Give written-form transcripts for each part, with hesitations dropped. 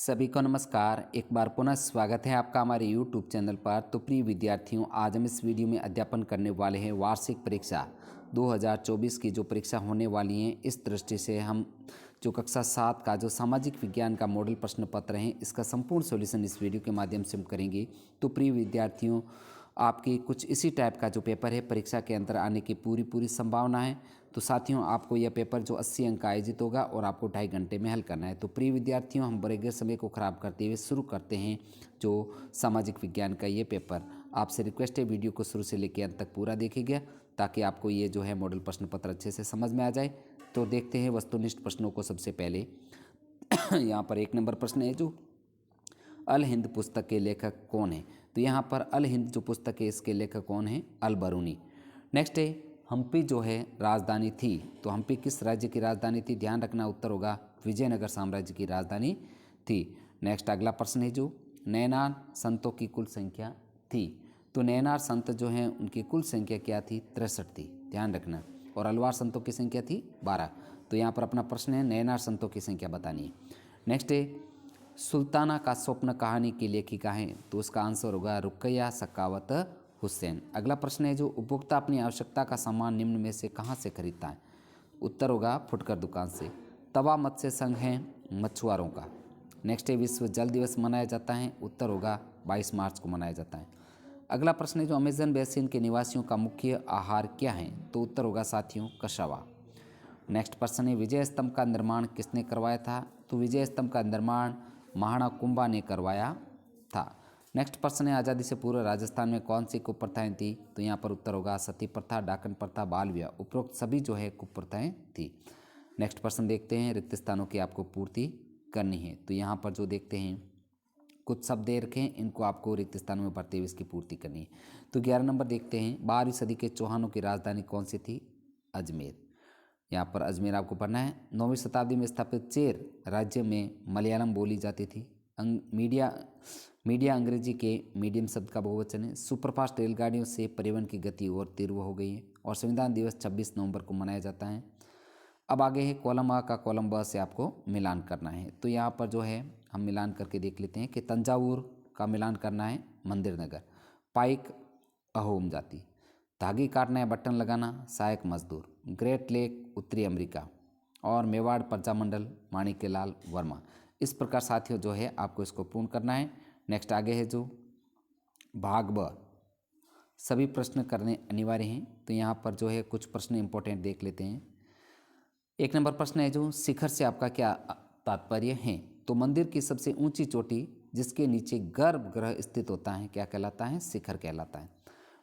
सभी को नमस्कार। एक बार पुनः स्वागत है आपका हमारे YouTube चैनल पर। तो प्रिय विद्यार्थियों, आज हम इस वीडियो में अध्यापन करने वाले हैं वार्षिक परीक्षा 2024 की जो परीक्षा होने वाली है। इस दृष्टि से हम जो कक्षा 7 का जो सामाजिक विज्ञान का मॉडल प्रश्न पत्र है, इसका संपूर्ण सॉल्यूशन इस वीडियो के माध्यम से हम करेंगे। तो प्रिय विद्यार्थियों, आपके कुछ इसी टाइप का जो पेपर है परीक्षा के अंदर आने की पूरी संभावना है। तो साथियों, आपको यह पेपर जो 80 अंक का आयोजित होगा और आपको 2.5 घंटे में हल करना है। तो प्रिय विद्यार्थियों, हम बड़े समय को ख़राब करते हुए शुरू करते हैं जो सामाजिक विज्ञान का ये पेपर। आपसे रिक्वेस्ट है वीडियो को शुरू से लेकर अंत तक पूरा देखिएगा ताकि आपको ये जो है मॉडल प्रश्न पत्र अच्छे से समझ में आ जाए। तो देखते हैं वस्तुनिष्ठ प्रश्नों को। सबसे पहले यहाँ पर 1 नंबर प्रश्न है, जो अल हिंद पुस्तक के लेखक कौन है। तो यहाँ पर अल हिंद जो पुस्तक है इसके लेखक कौन है, अल बरूनी। नेक्स्ट है, हम्पी जो है राजधानी थी। तो हम्पी किस राज्य की राजधानी थी, ध्यान रखना उत्तर होगा विजयनगर साम्राज्य की राजधानी थी। नेक्स्ट अगला प्रश्न है, जो नैनार संतों की कुल संख्या थी। तो नैनार संत जो हैं उनकी कुल संख्या क्या थी, 63 थी, ध्यान रखना। और अलवार संतों की संख्या थी 12। तो यहाँ पर अपना प्रश्न है नैनार संतों की संख्या बतानी है। नेक्स्ट है, सुल्ताना का स्वप्न कहानी की लेखिका हैं। तो उसका आंसर होगा रुकैया सखावत हुसैन। अगला प्रश्न है, जो उपभोक्ता अपनी आवश्यकता का सामान निम्न में से कहाँ से खरीदता है। उत्तर होगा फुटकर दुकान से। तवा मत्स्य संघ है मछुआरों का। नेक्स्ट है, विश्व जल दिवस मनाया जाता है। उत्तर होगा 22 मार्च को मनाया जाता है। अगला प्रश्न है, जो अमेजन बेसिन के निवासियों का मुख्य आहार क्या है। तो उत्तर होगा साथियों कछावा। नेक्स्ट प्रश्न है, विजय स्तंभ का निर्माण किसने करवाया था। तो विजय स्तंभ का निर्माण महाराणा कुंभा ने करवाया था। नेक्स्ट प्रश्न है, आज़ादी से पूर्व राजस्थान में कौन सी कुप्रथाएं थी। तो यहाँ पर उत्तर होगा सती प्रथा, डाकन प्रथा, बाल विवाह, उपरोक्त सभी जो है कुप्रथाएं थी। नेक्स्ट प्रश्न देखते हैं, रिक्त स्थानों की आपको पूर्ति करनी है। तो यहाँ पर जो देखते हैं कुछ शब्द दे रखे हैं, इनको आपको रिक्त स्थानों में भरते हुए इसकी पूर्ति करनी है। तो 11 नंबर देखते हैं, 12वीं सदी के चौहानों की राजधानी कौन सी थी, अजमेर। यहाँ पर अजमेर आपको पढ़ना है। 9वीं शताब्दी में स्थापित चेर राज्य में मलयालम बोली जाती थी। मीडिया अंग्रेजी के मीडियम शब्द का बहुवचन है। सुपरफास्ट रेलगाड़ियों से परिवहन की गति और तीव्र हो गई है। और संविधान दिवस 26 नवंबर को मनाया जाता है। अब आगे है कॉलम आ का कॉलम ब से आपको मिलान करना है। तो यहाँ पर जो है हम मिलान करके देख लेते हैं कि तंजावुर का मिलान करना है मंदिर नगर, पाइक अहोम जाति, धागे काटना या बटन लगाना सहायक मजदूर, ग्रेट लेक उत्तरी अमेरिका, और मेवाड़ प्रजामंडल माणिक्यलाल वर्मा। इस प्रकार साथियों जो है आपको इसको पूर्ण करना है। नेक्स्ट आगे है, जो भाग ब सभी प्रश्न करने अनिवार्य हैं। तो यहाँ पर जो है कुछ प्रश्न इंपॉर्टेंट देख लेते हैं। 1 नंबर प्रश्न है, जो शिखर से आपका क्या तात्पर्य है। तो मंदिर की सबसे ऊंची चोटी जिसके नीचे गर्भगृह स्थित होता है क्या कहलाता है, शिखर कहलाता है।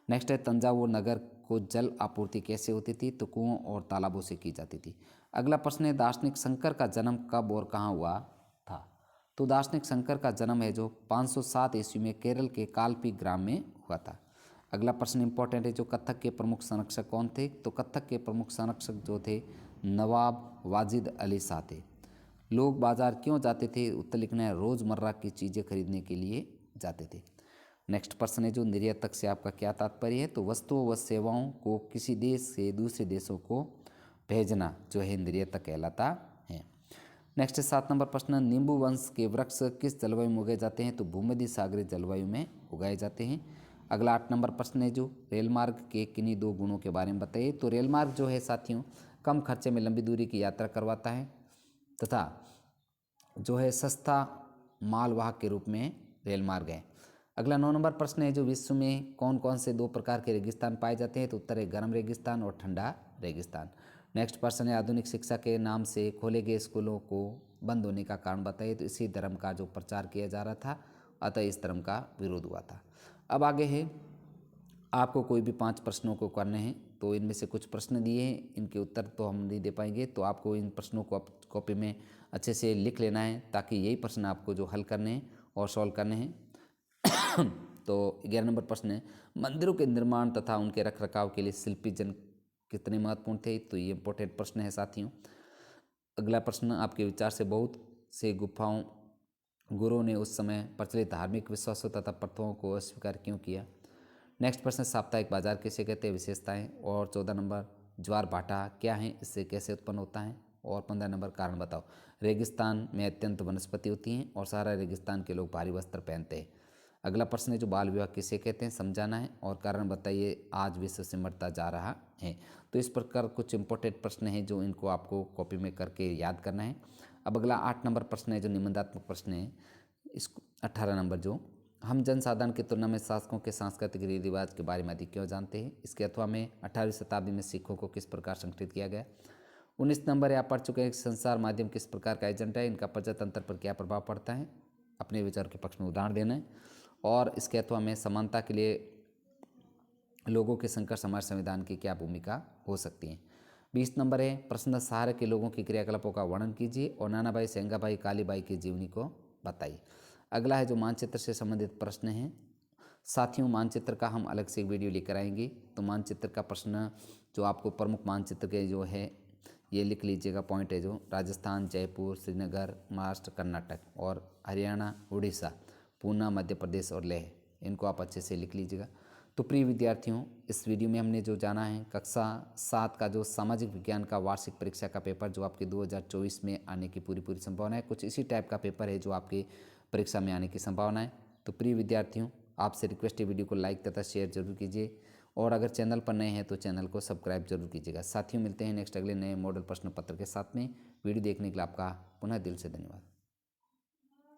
नेक्स्ट है, तंजावुर नगर को जल आपूर्ति कैसे होती थी। तो कुओं और तालाबों से की जाती थी। अगला प्रश्न है, दार्शनिक शंकर का जन्म कब और कहाँ हुआ था। तो दार्शनिक शंकर का जन्म है जो 507 ईस्वी में केरल के कालपी ग्राम में हुआ था। अगला प्रश्न इंपॉर्टेंट है, जो कथक के प्रमुख संरक्षक कौन थे। तो कथक के प्रमुख संरक्षक जो थे नवाब वाजिद अली शाह थे। लोग बाजार क्यों जाते थे। उत्तर लिखना है रोज़मर्रा की चीज़ें खरीदने के लिए जाते थे। नेक्स्ट प्रश्न है, जो निर्यातक से आपका क्या तात्पर्य है। तो वस्तुओं व सेवाओं को किसी देश से दूसरे देशों को भेजना जो है निर्यातक कहलाता है। नेक्स्ट है 7 नंबर प्रश्न, नींबू वंश के वृक्ष किस जलवायु में उगाए जाते हैं। तो भूमध्य सागरीय जलवायु में उगाए जाते हैं। अगला 8 नंबर प्रश्न है, जो रेलमार्ग के किन्हीं 2 गुणों के बारे में बताइए। तो रेलमार्ग जो है साथियों कम खर्चे में लंबी दूरी की यात्रा करवाता है तथा जो है सस्ता मालवाहक के रूप में रेलमार्ग है। अगला 9 नंबर प्रश्न है, जो विश्व में कौन कौन से 2 प्रकार के रेगिस्तान पाए जाते हैं। तो उत्तर है गर्म रेगिस्तान और ठंडा रेगिस्तान। नेक्स्ट प्रश्न है, आधुनिक शिक्षा के नाम से खोले गए स्कूलों को बंद होने का कारण बताइए। तो इसी धर्म का जो प्रचार किया जा रहा था, अतः इस धर्म का विरोध हुआ था। अब आगे है, आपको कोई भी 5 प्रश्नों को करने हैं। तो इनमें से कुछ प्रश्न दिए हैं, इनके उत्तर तो हम नहीं दे पाएंगे। तो आपको इन प्रश्नों को कॉपी में अच्छे से लिख लेना है ताकि यही प्रश्न आपको जो हल करने हैं और सॉल्व करने हैं। तो 11 नंबर प्रश्न है, मंदिरों के निर्माण तथा उनके रखरखाव के लिए शिल्पी जन कितने महत्वपूर्ण थे। तो ये इंपॉर्टेंट प्रश्न है साथियों। अगला प्रश्न, आपके विचार से बहुत से गुफाओं गुरुओं ने उस समय प्रचलित धार्मिक विश्वासों तथा प्रथाओं को अस्वीकार क्यों किया। नेक्स्ट प्रश्न, साप्ताहिक बाजार किसे कहते हैं, विशेषताएं। और 14 नंबर, ज्वार भाटा क्या है, इससे कैसे उत्पन्न होता है। और 15 नंबर कारण बताओ। रेगिस्तान में अत्यंत वनस्पति होती हैं और सारा रेगिस्तान के लोग भारी वस्त्र पहनते हैं। अगला प्रश्न है जो बाल विवाह किसे कहते हैं समझाना है और कारण बताइए आज विश्व सिमटता जा रहा है। तो इस प्रकार कुछ इंपॉर्टेंट प्रश्न हैं जो इनको आपको कॉपी में करके याद करना है। अब अगला 8 नंबर प्रश्न है जो निबंधात्मक प्रश्न है, इसको 18 नंबर जो हम जनसाधारण की तुलना में शासकों के सांस्कृतिक रीति रिवाज के बारे में अधिक क्यों जानते हैं। इसके अथवा में 18वीं शताब्दी में सिखों को किस प्रकार संगठित किया गया। 19 नंबर है आप पढ़ चुके हैं संचार माध्यम किस प्रकार का एजेंट है, इनका प्रजातंत्र पर क्या प्रभाव पड़ता है, अपने विचार के पक्ष में उदाहरण देना है। और इसके अथवा में समानता के लिए लोगों के संघर्ष हमारे संविधान की क्या भूमिका हो सकती है। 20 नंबर है प्रश्न सहारा के लोगों की क्रियाकलापों का वर्णन कीजिए और नानाभाई सेंगाभाई कालीबाई की जीवनी को बताइए। अगला है जो मानचित्र से संबंधित प्रश्न है। साथियों मानचित्र का हम अलग से एक वीडियो लेकर आएंगे। तो मानचित्र का प्रश्न जो आपको प्रमुख मानचित्र के जो है ये लिख लीजिएगा, पॉइंट है जो राजस्थान, जयपुर, श्रीनगर, महाराष्ट्र, कर्नाटक और हरियाणा, उड़ीसा, पूना, मध्य प्रदेश और लेह, इनको आप अच्छे से लिख लीजिएगा। तो प्रिय विद्यार्थियों इस वीडियो में हमने जो जाना है कक्षा 7 का जो सामाजिक विज्ञान का वार्षिक परीक्षा का पेपर जो आपके 2024 में आने की पूरी संभावना है, कुछ इसी टाइप का पेपर है जो आपकी परीक्षा में आने की संभावना है। तो प्रिय विद्यार्थियों आपसे रिक्वेस्ट है वीडियो को लाइक तथा शेयर जरूर कीजिए और अगर चैनल पर नए हैं तो चैनल को सब्सक्राइब जरूर कीजिएगा। साथियों मिलते हैं नेक्स्ट अगले नए मॉडल प्रश्न पत्र के साथ में। वीडियो देखने के लिए आपका पुनः दिल से धन्यवाद।